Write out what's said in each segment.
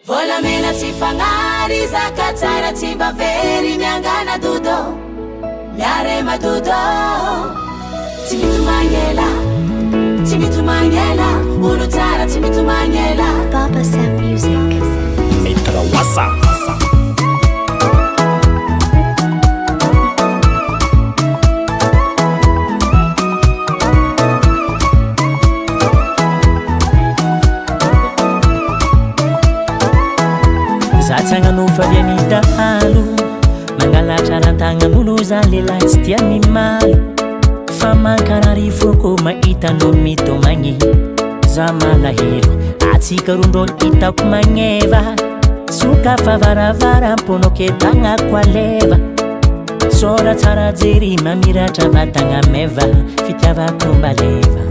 volamena tsy fagnary zaka tsara tsy mba very miangana dodo miare madodo tsy mitomagny ela tsy mitomagny ela olo tsara tsy mitomagny ela Papa Sam Music Mitra wasa Zatsanganofa vianita halo mangalatra rantagnan'olo za lehilahy tsy tia mimaly fa mankarary foko mahita no mitomagny za malahelo atsika rondrolo hitako magneva soka fa varavara mponoketagna koaleva sora tsara jery mamiratra vatagna meva fitiavako mbaleva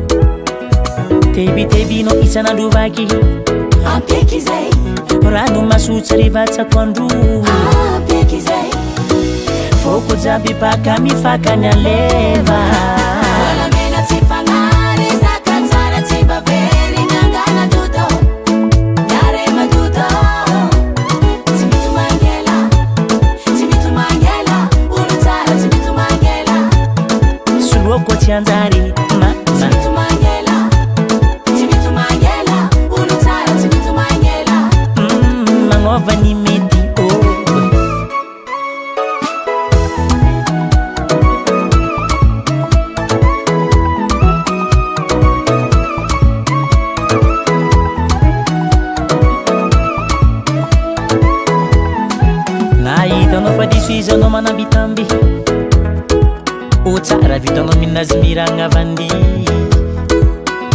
tebitebino isan'andro vaky ampiaky zay rano masotsy rivatsako andro ampiaky zay foko jaby baka mifakany aleva volamena tsy fagnary zaka tsara tsy mba very miangana dodo miare madodo tsy mitomagny ela tsy mitomagny ela olo tsara tsy mitomagny ela soloako tsy anjary tsy mitomagny ela tsy mitomagny ela olo tsara tsy mitomagny ela magnova ny mety isanao manabitamby o tsara vitanao minazy miragna vandy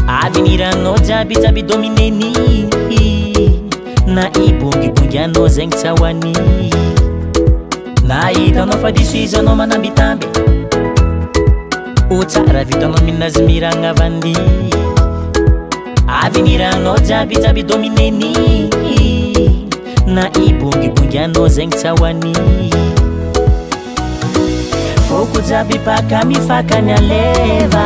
avenirano jaby domineni na ibongibongy anao zegny tsawani na hitanao fa diso isanao manabitamby o tsara vitanao minazy miragna vandy avenirano jaby domineni na ibongibongy anao zegny tsawani foko jaby baka mifakany aleva